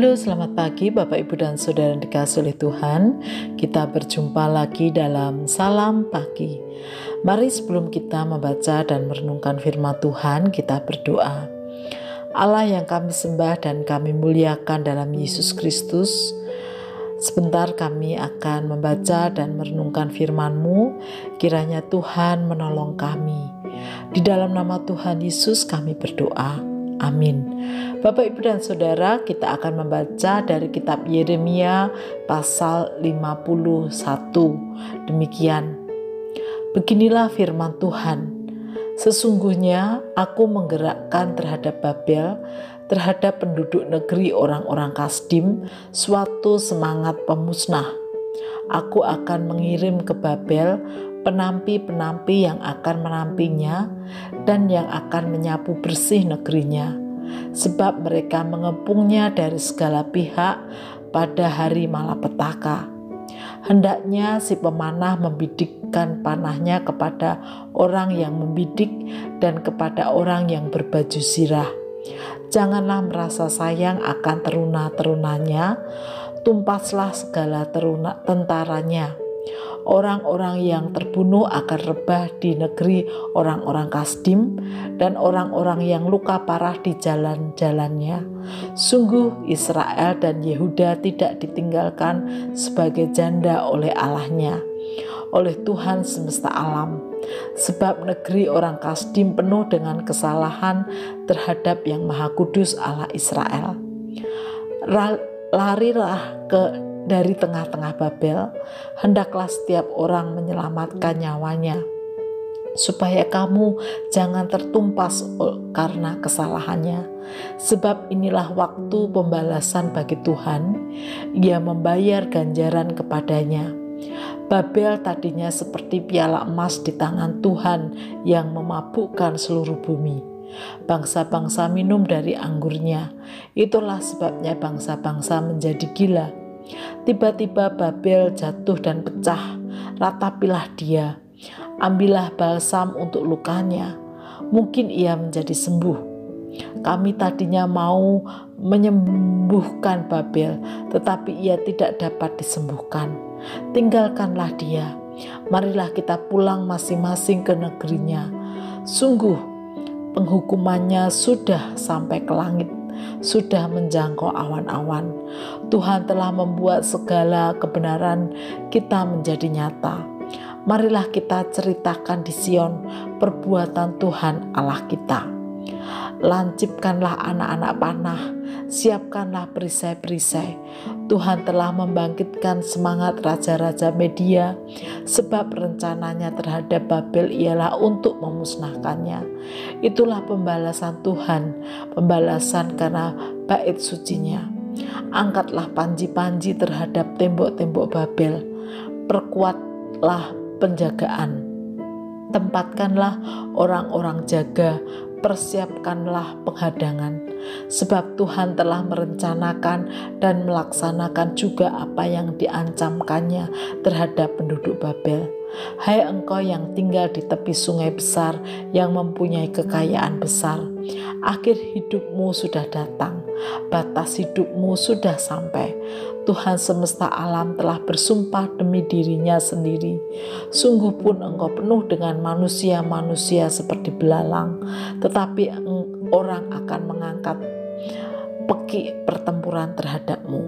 Halo, selamat pagi Bapak Ibu dan Saudara yang dikasihi oleh Tuhan. Kita berjumpa lagi dalam Salam Pagi. Mari sebelum kita membaca dan merenungkan firman Tuhan, kita berdoa. Allah yang kami sembah dan kami muliakan dalam Yesus Kristus, sebentar kami akan membaca dan merenungkan firman-Mu. Kiranya Tuhan menolong kami. Di dalam nama Tuhan Yesus kami berdoa. Amin. Bapak, Ibu, dan Saudara, kita akan membaca dari kitab Yeremia pasal 51. Demikian. Beginilah firman Tuhan. Sesungguhnya aku menggerakkan terhadap Babel, terhadap penduduk negeri orang-orang Kasdim, suatu semangat pemusnah. Aku akan mengirim ke Babel penampi-penampi yang akan menampinya dan yang akan menyapu bersih negerinya, sebab mereka mengepungnya dari segala pihak pada hari malapetaka. Hendaknya si pemanah membidikkan panahnya kepada orang yang membidik dan kepada orang yang berbaju zirah. Janganlah merasa sayang akan teruna-terunanya, tumpaslah segala tentaranya. Orang-orang yang terbunuh akan rebah di negeri orang-orang Kasdim, dan orang-orang yang luka parah di jalan-jalannya. Sungguh Israel dan Yehuda tidak ditinggalkan sebagai janda oleh Allahnya, oleh Tuhan semesta alam. Sebab negeri orang Kasdim penuh dengan kesalahan terhadap yang Maha Kudus Allah Israel. Larilah dari tengah-tengah Babel, hendaklah setiap orang menyelamatkan nyawanya, supaya kamu jangan tertumpas karena kesalahannya. Sebab inilah waktu pembalasan bagi Tuhan, Ia membayar ganjaran kepadanya. Babel tadinya seperti piala emas di tangan Tuhan yang memabukkan seluruh bumi. Bangsa-bangsa minum dari anggurnya, itulah sebabnya bangsa-bangsa menjadi gila. Tiba-tiba Babel jatuh dan pecah, ratapilah dia. Ambillah balsam untuk lukanya, mungkin ia menjadi sembuh. Kami tadinya mau menyembuhkan Babel, tetapi ia tidak dapat disembuhkan. Tinggalkanlah dia, marilah kita pulang masing-masing ke negerinya. Sungguh penghukumannya sudah sampai ke langit, sudah menjangkau awan-awan. Tuhan telah membuat segala kebenaran kita menjadi nyata. Marilah kita ceritakan di Sion perbuatan Tuhan Allah kita. Lancipkanlah anak-anak panah, siapkanlah perisai-perisai. Tuhan telah membangkitkan semangat raja-raja Media, sebab rencananya terhadap Babel ialah untuk memusnahkannya. Itulah pembalasan Tuhan, pembalasan karena bait sucinya. Angkatlah panji-panji terhadap tembok-tembok Babel, perkuatlah penjagaan, tempatkanlah orang-orang jaga, persiapkanlah penghadangan, sebab Tuhan telah merencanakan dan melaksanakan juga apa yang diancamkannya terhadap penduduk Babel. Hai engkau yang tinggal di tepi sungai besar, yang mempunyai kekayaan besar, akhir hidupmu sudah datang, batas hidupmu sudah sampai. Tuhan semesta alam telah bersumpah demi dirinya sendiri. Sungguh pun engkau penuh dengan manusia-manusia seperti belalang, tetapi orang akan mengangkat peki pertempuran terhadapmu.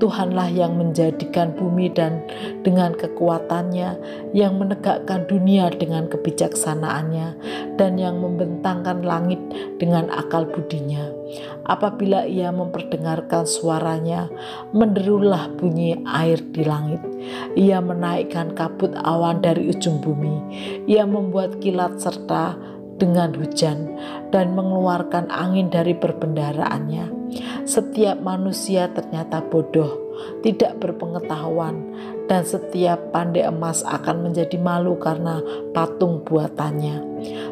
Tuhanlah yang menjadikan bumi dan dengan kekuatannya, yang menegakkan dunia dengan kebijaksanaannya, dan yang membentangkan langit dengan akal budinya. Apabila ia memperdengarkan suaranya, menderulah bunyi air di langit. Ia menaikkan kabut awan dari ujung bumi. Ia membuat kilat serta dengan hujan dan mengeluarkan angin dari perbendaharaannya. Setiap manusia ternyata bodoh, tidak berpengetahuan, dan setiap pandai emas akan menjadi malu karena patung buatannya.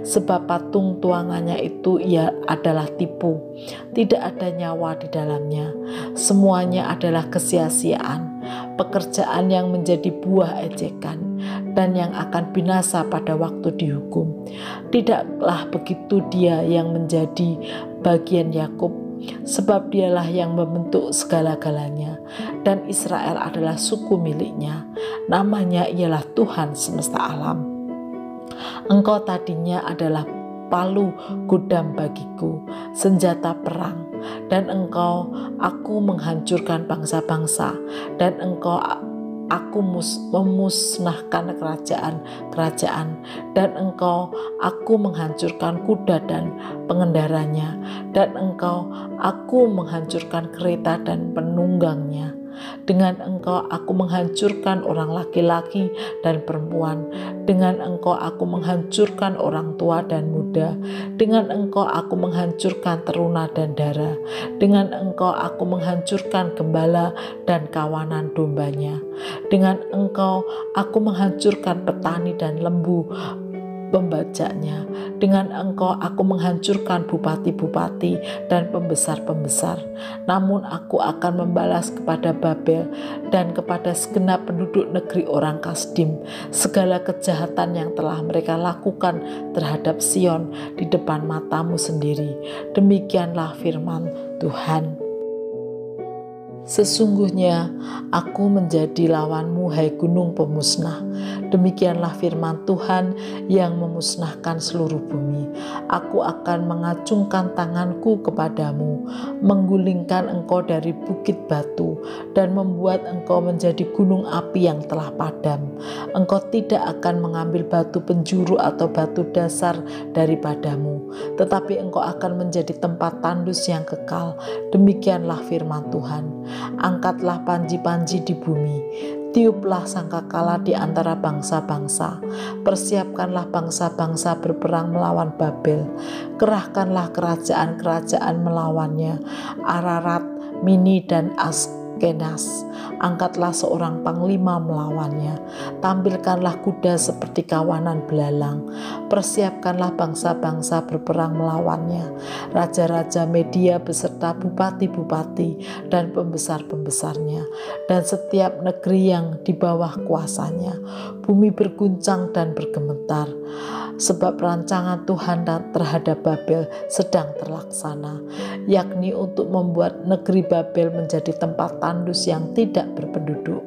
Sebab patung tuangannya itu ia adalah tipu, tidak ada nyawa di dalamnya. Semuanya adalah kesia-siaan, pekerjaan yang menjadi buah ejekan, dan yang akan binasa pada waktu dihukum. Tidaklah begitu dia yang menjadi bagian Yakub, sebab dialah yang membentuk segala-galanya, dan Israel adalah suku miliknya. Namanya ialah Tuhan semesta alam. Engkau tadinya adalah palu gudam bagiku, senjata perang, dan aku menghancurkan bangsa-bangsa, dan aku memusnahkan kerajaan-kerajaan, dan aku menghancurkan kuda dan pengendaranya, dan aku menghancurkan kereta dan penunggangnya. Dengan aku menghancurkan orang laki-laki dan perempuan. Dengan aku menghancurkan orang tua dan muda. Dengan aku menghancurkan teruna dan dara. Dengan aku menghancurkan gembala dan kawanan dombanya. Dengan aku menghancurkan petani dan lembu pembajaknya. Dengan aku menghancurkan bupati-bupati dan pembesar-pembesar. Namun aku akan membalas kepada Babel dan kepada segenap penduduk negeri orang Kasdim segala kejahatan yang telah mereka lakukan terhadap Sion di depan matamu sendiri. Demikianlah firman Tuhan. Sesungguhnya aku menjadi lawanmu, hai gunung pemusnah. Demikianlah firman Tuhan yang memusnahkan seluruh bumi. Aku akan mengacungkan tanganku kepadamu, menggulingkan engkau dari bukit batu, dan membuat engkau menjadi gunung api yang telah padam. Engkau tidak akan mengambil batu penjuru atau batu dasar daripadamu, tetapi engkau akan menjadi tempat tandus yang kekal. Demikianlah firman Tuhan. Angkatlah panji-panji di bumi, tiuplah sangkakala di antara bangsa-bangsa, persiapkanlah bangsa-bangsa berperang melawan Babel, kerahkanlah kerajaan-kerajaan melawannya, Ararat, Mini dan Askenas. Angkatlah seorang panglima melawannya, tampilkanlah kuda seperti kawanan belalang, persiapkanlah bangsa-bangsa berperang melawannya, raja-raja Media beserta bupati-bupati dan pembesar-pembesarnya, dan setiap negeri yang di bawah kuasanya. Bumi berguncang dan bergemetar, sebab rancangan Tuhan terhadap Babel sedang terlaksana, yakni untuk membuat negeri Babel menjadi tempat tandus yang tidak berpenduduk.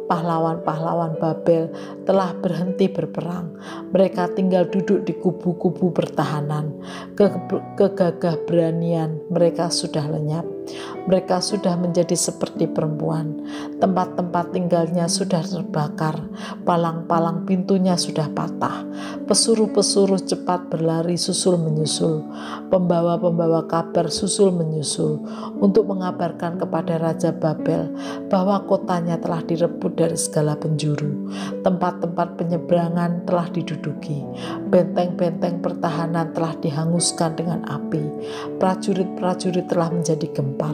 Pahlawan-pahlawan Babel telah berhenti berperang. Mereka tinggal duduk di kubu-kubu pertahanan. Kegagah beranian mereka sudah lenyap. Mereka sudah menjadi seperti perempuan. Tempat-tempat tinggalnya sudah terbakar. Palang-palang pintunya sudah patah. Pesuruh-pesuruh cepat berlari susul menyusul. Pembawa-pembawa kabar susul menyusul untuk mengabarkan kepada Raja Babel bahwa kotanya telah direbut dari segala penjuru. Tempat-tempat penyeberangan telah diduduki. Benteng-benteng pertahanan telah dihanguskan dengan api. Prajurit-prajurit telah menjadi gempar.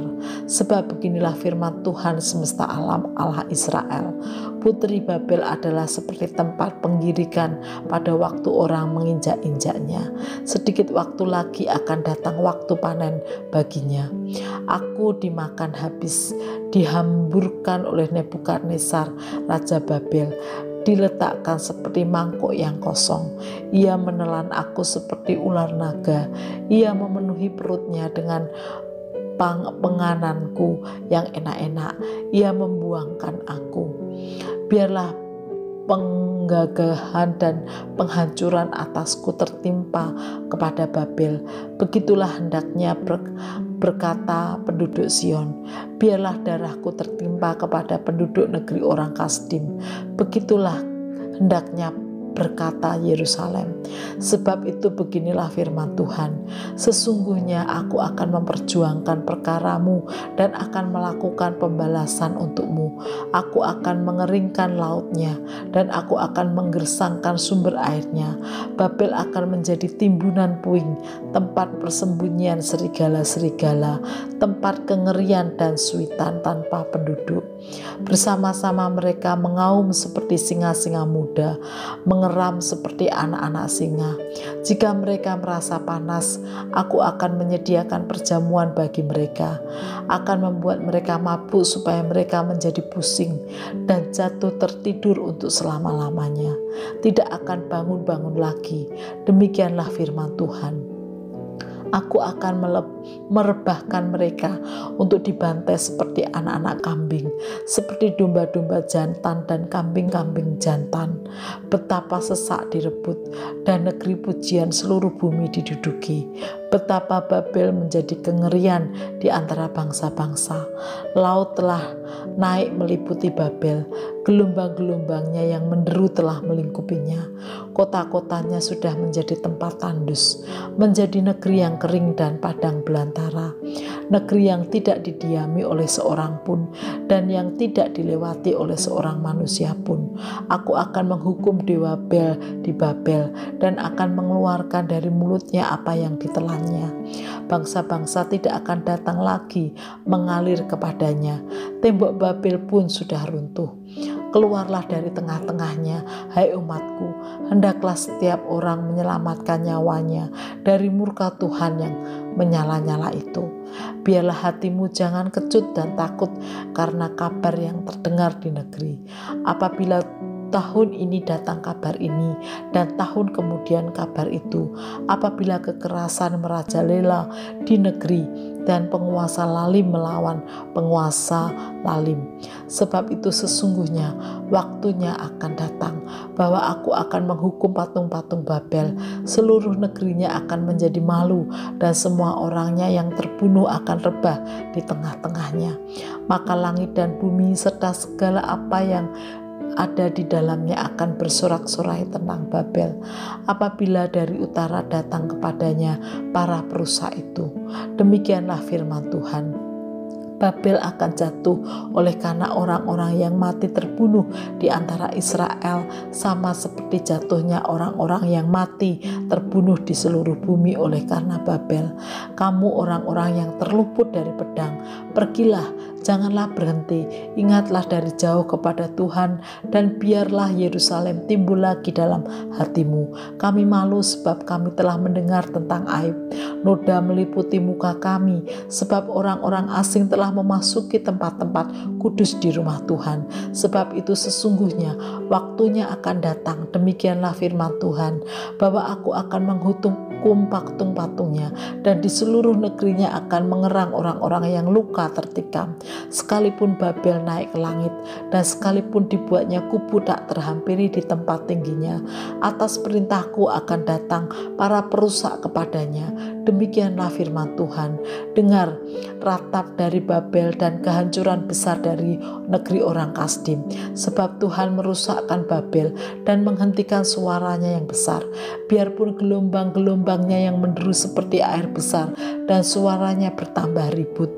Sebab beginilah firman Tuhan semesta alam, Allah Israel. Putri Babel adalah seperti tempat penggirikan pada waktu orang menginjak-injaknya. Sedikit waktu lagi akan datang waktu panen baginya. Aku dimakan habis, dihamburkan oleh Nebukadnezar Raja Babel, diletakkan seperti mangkuk yang kosong. Ia menelan aku seperti ular naga. Ia memenuhi perutnya dengan pengananku yang enak-enak. Ia membuangkan aku. Biarlah penggagahan dan penghancuran atasku tertimpa kepada Babel. Begitulah hendaknya berkata penduduk Sion. Biarlah darahku tertimpa kepada penduduk negeri orang Kasdim. Begitulah hendaknya berkata Yerusalem. Sebab itu beginilah firman Tuhan. Sesungguhnya aku akan memperjuangkan perkaramu dan akan melakukan pembalasan untukmu. Aku akan mengeringkan lautnya dan aku akan menggersangkan sumber airnya. Babel akan menjadi timbunan puing, tempat persembunyian serigala-serigala, tempat kengerian dan suitan tanpa penduduk. Bersama-sama mereka mengaum seperti singa-singa muda, mengeram seperti anak-anak singa. Jika mereka merasa panas, aku akan menyediakan perjamuan bagi mereka, akan membuat mereka mabuk supaya mereka menjadi pusing dan jatuh tertidur untuk selama-lamanya. Tidak akan bangun-bangun lagi. Demikianlah firman Tuhan. Aku akan merebahkan mereka untuk dibantai seperti anak-anak kambing, seperti domba-domba jantan dan kambing-kambing jantan. Betapa sesak direbut dan negeri pujian seluruh bumi diduduki. Betapa Babel menjadi kengerian di antara bangsa-bangsa. Laut telah naik meliputi Babel, gelombang-gelombangnya yang menderu telah melingkupinya. Kota-kotanya sudah menjadi tempat tandus, menjadi negeri yang kering dan padang belantara, negeri yang tidak didiami oleh seorang pun dan yang tidak dilewati oleh seorang manusia pun. Aku akan menghukum dewa Bel di Babel dan akan mengeluarkan dari mulutnya apa yang ditelannya. Bangsa-bangsa tidak akan datang lagi mengalir kepadanya. Tembok Babel pun sudah runtuh. Keluarlah dari tengah-tengahnya, hai umatku, hendaklah setiap orang menyelamatkan nyawanya dari murka Tuhan yang menyala-nyala itu. Biarlah hatimu jangan kecut dan takut karena kabar yang terdengar di negeri. Apabila tahun ini datang kabar ini dan tahun kemudian kabar itu, apabila kekerasan merajalela di negeri dan penguasa lalim melawan penguasa lalim. Sebab itu sesungguhnya waktunya akan datang bahwa aku akan menghukum patung-patung Babel. Seluruh negerinya akan menjadi malu dan semua orangnya yang terbunuh akan rebah di tengah-tengahnya. Maka langit dan bumi serta segala apa yang ada di dalamnya akan bersorak-sorai tentang Babel apabila dari utara datang kepadanya para perusak itu. Demikianlah firman Tuhan. Babel akan jatuh oleh karena orang-orang yang mati terbunuh di antara Israel, sama seperti jatuhnya orang-orang yang mati terbunuh di seluruh bumi oleh karena Babel. Kamu orang-orang yang terluput dari pedang, pergilah, janganlah berhenti, ingatlah dari jauh kepada Tuhan, dan biarlah Yerusalem timbul lagi dalam hatimu. Kami malu sebab kami telah mendengar tentang aib. Noda meliputi muka kami sebab orang-orang asing telah memasuki tempat-tempat kudus di rumah Tuhan. Sebab itu sesungguhnya waktunya akan datang, demikianlah firman Tuhan, bahwa aku akan menghukum patung-patungnya dan di seluruh negerinya akan mengerang orang-orang yang luka tertikam. Sekalipun Babel naik ke langit dan sekalipun dibuatnya kubu tak terhampiri di tempat tingginya, atas perintahku akan datang para perusak kepadanya. Demikianlah firman Tuhan. Dengar, ratap dari Babel dan kehancuran besar dari negeri orang Kasdim. Sebab Tuhan merusakkan Babel dan menghentikan suaranya yang besar. Biarpun gelombang-gelombangnya yang menderu seperti air besar dan suaranya bertambah ribut.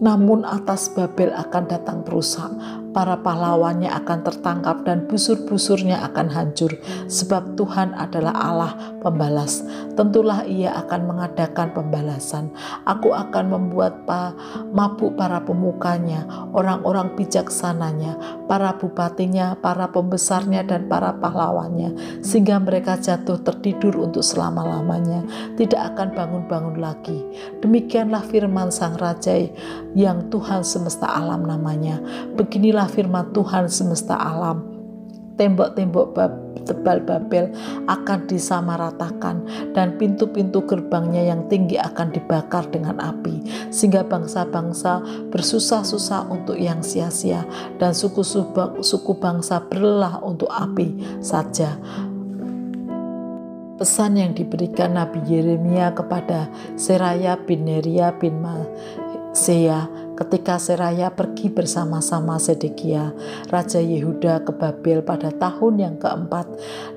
Namun atas Babel akan datang perusak, para pahlawannya akan tertangkap dan busur-busurnya akan hancur, sebab Tuhan adalah Allah pembalas. Tentulah ia akan mengadakan pembalasan. Aku akan membuat mabuk para pemukanya, orang-orang bijaksananya, para bupatinya, para pembesarnya dan para pahlawannya, sehingga mereka jatuh tertidur untuk selama-lamanya, tidak akan bangun-bangun lagi. Demikianlah firman Sang Raja yang Tuhan semesta alam namanya. Beginilah firman Tuhan semesta alam. Tembok-tembok tebal Babel akan disamaratakan dan pintu-pintu gerbangnya yang tinggi akan dibakar dengan api, sehingga bangsa-bangsa bersusah-susah untuk yang sia-sia dan suku bangsa berlelah untuk api saja. Pesan yang diberikan Nabi Yeremia kepada Seraya bin Neria bin Mahseia ketika Seraya pergi bersama-sama Sedekia, Raja Yehuda, ke Babel pada tahun yang keempat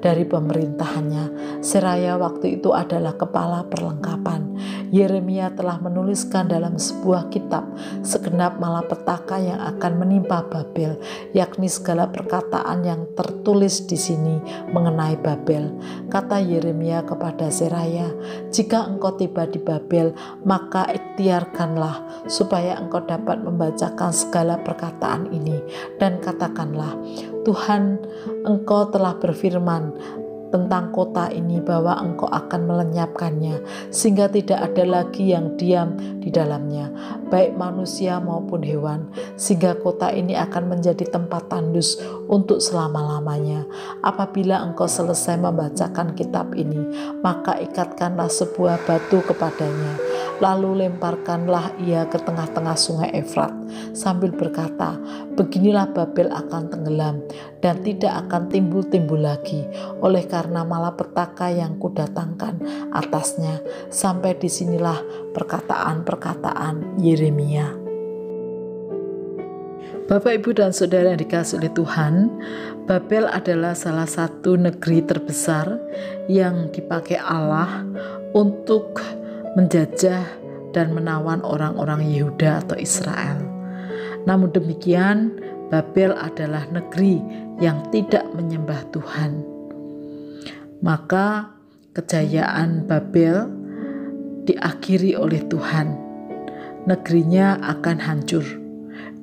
dari pemerintahannya. Seraya waktu itu adalah kepala perlengkapan. Yeremia telah menuliskan dalam sebuah kitab segenap malapetaka yang akan menimpa Babel, yakni segala perkataan yang tertulis di sini mengenai Babel. Kata Yeremia kepada Seraya, jika engkau tiba di Babel, maka ikhtiarkanlah supaya engkau dapat membacakan segala perkataan ini dan katakanlah, Tuhan, engkau telah berfirman tentang kota ini bahwa Engkau akan melenyapkannya sehingga tidak ada lagi yang diam di dalamnya, baik manusia maupun hewan, sehingga kota ini akan menjadi tempat tandus untuk selama-lamanya. Apabila Engkau selesai membacakan kitab ini, maka ikatkanlah sebuah batu kepadanya, lalu lemparkanlah ia ke tengah-tengah sungai Efrat, sambil berkata, beginilah Babel akan tenggelam dan tidak akan timbul-timbul lagi, oleh karena malapetaka yang kudatangkan atasnya. Sampai disinilah perkataan-perkataan Yeremia. Bapak, Ibu, dan Saudara yang dikasihi oleh Tuhan, Babel adalah salah satu negeri terbesar yang dipakai Allah untuk menjajah dan menawan orang-orang Yehuda atau Israel. Namun demikian, Babel adalah negeri yang tidak menyembah Tuhan. Maka kejayaan Babel diakhiri oleh Tuhan. Negerinya akan hancur.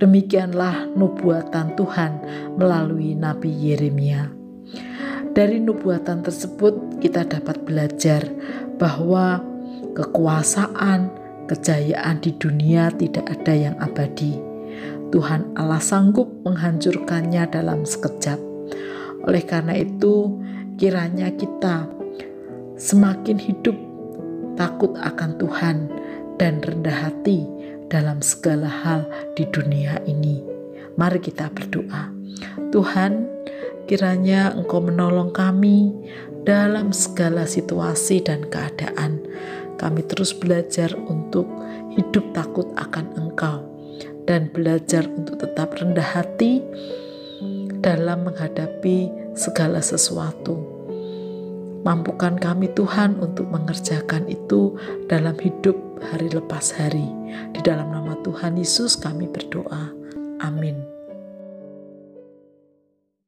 Demikianlah nubuatan Tuhan melalui Nabi Yeremia. Dari nubuatan tersebut kita dapat belajar bahwa kekuasaan, kejayaan di dunia tidak ada yang abadi. Tuhan Allah sanggup menghancurkannya dalam sekejap. Oleh karena itu, kiranya kita semakin hidup takut akan Tuhan dan rendah hati dalam segala hal di dunia ini. Mari kita berdoa. Tuhan, kiranya Engkau menolong kami dalam segala situasi dan keadaan. Kami terus belajar untuk hidup takut akan Engkau dan belajar untuk tetap rendah hati dalam menghadapi segala sesuatu. Mampukan kami Tuhan untuk mengerjakan itu dalam hidup hari lepas hari. Di dalam nama Tuhan Yesus kami berdoa. Amin.